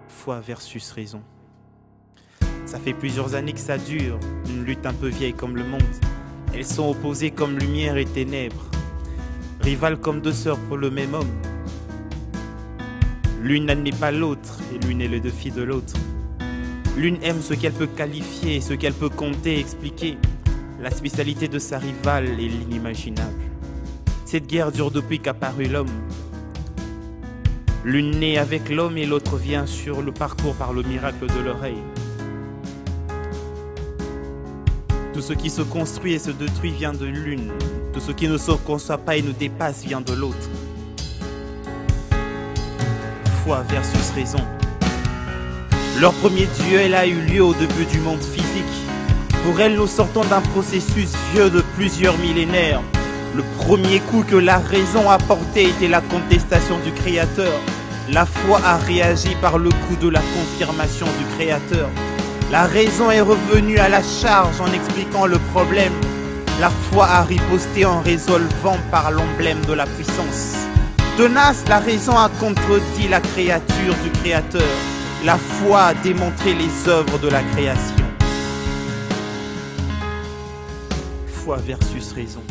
Foi versus raison. Ça fait plusieurs années que ça dure, une lutte un peu vieille comme le monde. Elles sont opposées comme lumière et ténèbres, rivales comme deux sœurs pour le même homme. L'une n'admet pas l'autre et l'une est le défi de l'autre. L'une aime ce qu'elle peut qualifier, ce qu'elle peut compter, expliquer. La spécialité de sa rivale est l'inimaginable. Cette guerre dure depuis qu'apparut l'homme. L'une naît avec l'homme et l'autre vient sur le parcours par le miracle de l'oreille. Tout ce qui se construit et se détruit vient de l'une. Tout ce qui ne se conçoit pas et nous dépasse vient de l'autre. Foi versus raison. Leur premier duel a eu lieu au début du monde physique. Pour elle, nous sortons d'un processus vieux de plusieurs millénaires. Le premier coup que la raison a porté était la contestation du Créateur. La foi a réagi par le coup de la confirmation du Créateur. La raison est revenue à la charge en expliquant le problème. La foi a riposté en résolvant par l'emblème de la puissance. Tenace, la raison a contredit la créature du Créateur. La foi a démontré les œuvres de la création. Foi versus raison.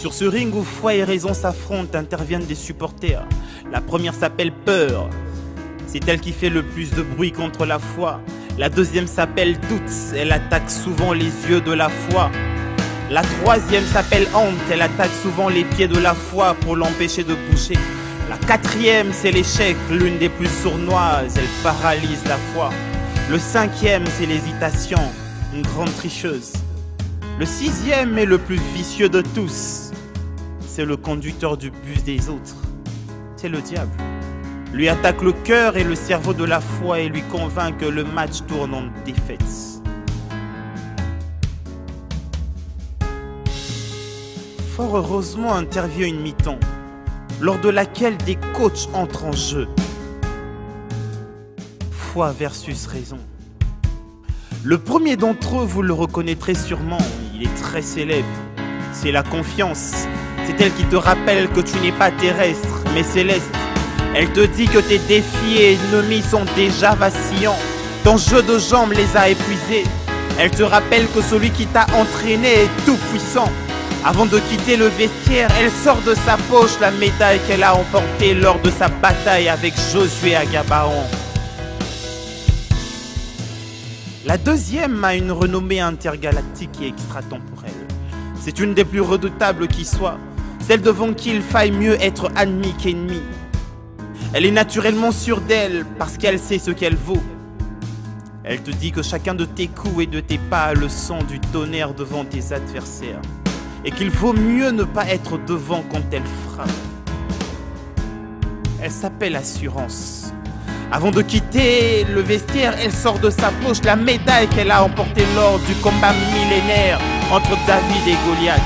Sur ce ring où foi et raison s'affrontent, interviennent des supporters. La première s'appelle peur. C'est elle qui fait le plus de bruit contre la foi. La deuxième s'appelle doute. Elle attaque souvent les yeux de la foi. La troisième s'appelle honte. Elle attaque souvent les pieds de la foi pour l'empêcher de bouger. La quatrième, c'est l'échec, l'une des plus sournoises. Elle paralyse la foi. Le cinquième, c'est l'hésitation, une grande tricheuse. Le sixième est le plus vicieux de tous. C'est le conducteur du bus des autres. C'est le diable. Lui attaque le cœur et le cerveau de la foi et lui convainc que le match tourne en défaite. Fort heureusement intervient une mi-temps, lors de laquelle des coachs entrent en jeu. Foi versus raison. Le premier d'entre eux, vous le reconnaîtrez sûrement, il est très célèbre. C'est la confiance. C'est elle qui te rappelle que tu n'es pas terrestre, mais céleste. Elle te dit que tes défis et ennemis sont déjà vacillants. Ton jeu de jambes les a épuisés. Elle te rappelle que celui qui t'a entraîné est tout puissant. Avant de quitter le vestiaire, elle sort de sa poche la médaille qu'elle a emportée lors de sa bataille avec Josué à Gabaon. La deuxième a une renommée intergalactique et extratemporelle. C'est une des plus redoutables qui soit, celle devant qui il faille mieux être admis qu'ennemi. Elle est naturellement sûre d'elle parce qu'elle sait ce qu'elle vaut. Elle te dit que chacun de tes coups et de tes pas a le son du tonnerre devant tes adversaires. Et qu'il vaut mieux ne pas être devant quand elle frappe. Elle s'appelle Assurance. Avant de quitter le vestiaire, elle sort de sa poche la médaille qu'elle a emportée lors du combat millénaire entre David et Goliath.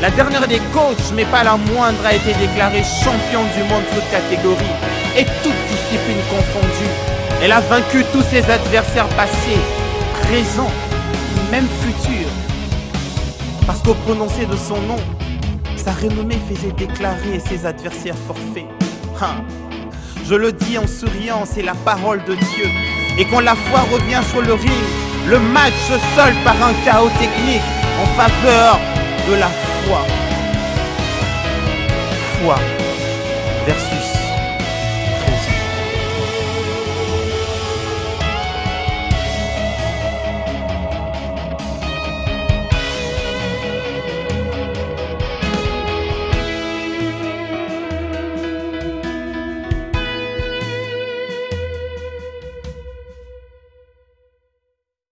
La dernière des coachs, mais pas la moindre, a été déclarée championne du monde toute catégorie et toute discipline confondue. Elle a vaincu tous ses adversaires passés, présents, même futurs. Parce qu'au prononcer de son nom, sa renommée faisait déclarer ses adversaires forfaits. Je le dis en souriant, c'est la parole de Dieu. Et quand la foi revient sur le ring, le match se solde par un chaos technique en faveur de la foi. Foi versus